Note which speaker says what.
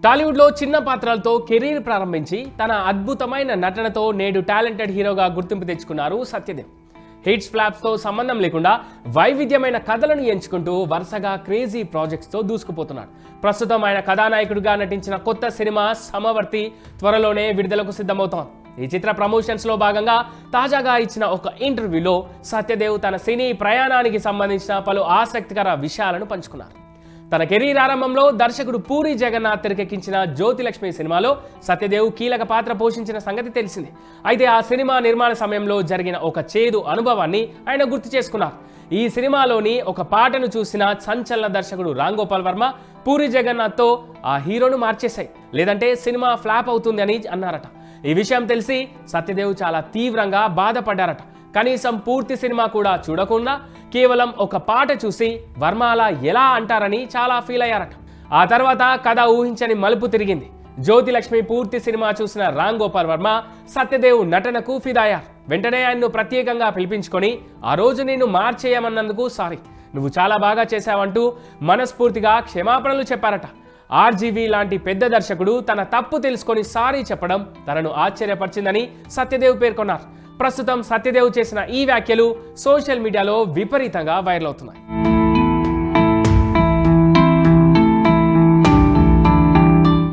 Speaker 1: టాలీవుడ్లో చిన్న పాత్రలతో కెరీర్ ప్రారంభించి తన అద్భుతమైన నటనతో నేడు టాలెంటెడ్ హీరోగా గుర్తింపు తెచ్చుకున్నారు సత్యదేవ్. హిట్స్ ఫ్లాప్స్తో సంబంధం లేకుండా వైవిధ్యమైన కథలను ఎంచుకుంటూ వరుసగా క్రేజీ ప్రాజెక్ట్స్తో దూసుకుపోతున్నాడు. ప్రస్తుతం ఆయన కథానాయకుడిగా నటించిన కొత్త సినిమా సమవర్తి త్వరలోనే విడుదలకు సిద్ధమవుతోంది. ఈ చిత్ర ప్రమోషన్స్లో భాగంగా తాజాగా ఇచ్చిన ఒక ఇంటర్వ్యూలో సత్యదేవ్ తన సినీ ప్రయాణానికి సంబంధించిన పలు ఆసక్తికర విషయాలను పంచుకున్నారు. తన కెరీర్ ఆరంభంలో దర్శకుడు పూరి జగన్నాథ్ తెరకెక్కించిన జ్యోతిలక్ష్మి సినిమాలో సత్యదేవ్ కీలక పాత్ర పోషించిన సంగతి తెలిసిందే. అయితే ఆ సినిమా నిర్మాణ సమయంలో జరిగిన ఒక చేదు అనుభవాన్ని ఆయన గుర్తు చేసుకున్నారు. ఈ సినిమాలోని ఒక పాటను చూసిన సంచలన దర్శకుడు రామ్ గోపాల్ వర్మ పూరి జగన్నాథ్తో ఆ హీరోను మార్చేశాయి, లేదంటే సినిమా ఫ్లాప్ అవుతుంది అని అన్నారట. ఈ విషయం తెలిసి సత్యదేవ్ చాలా తీవ్రంగా బాధపడ్డారట. కనీసం పూర్తి సినిమా కూడా చూడకుండా కేవలం ఒక పాట చూసి వర్మ అలా ఎలా అంటారని చాలా ఫీల్ అయ్యారట. ఆ తర్వాత కథ ఊహించని మలుపు తిరిగింది. జ్యోతిలక్ష్మి పూర్తి సినిమా చూసిన రామ్ గోపాల్ వర్మ సత్యదేవ్ నటనకు ఫిదాయారు. వెంటనే ఆయన్ను ప్రత్యేకంగా పిలిపించుకొని ఆ రోజు నేను మార్చేయమన్నందుకు సారీ, నువ్వు చాలా బాగా చేశావంటూ మనస్ఫూర్తిగా క్షమాపణలు చెప్పారట. ఆర్జీవి లాంటి పెద్ద దర్శకుడు తన తప్పు తెలుసుకొని సారీ చెప్పడం తనను ఆశ్చర్యపరిచిందని సత్యదేవ్ పేర్కొన్నారు. ప్రస్తుతం సత్యదేవ్ చేసిన ఈ వ్యాఖ్యలు సోషల్ మీడియాలో విపరీతంగా వైరల్ అవుతున్నాయి.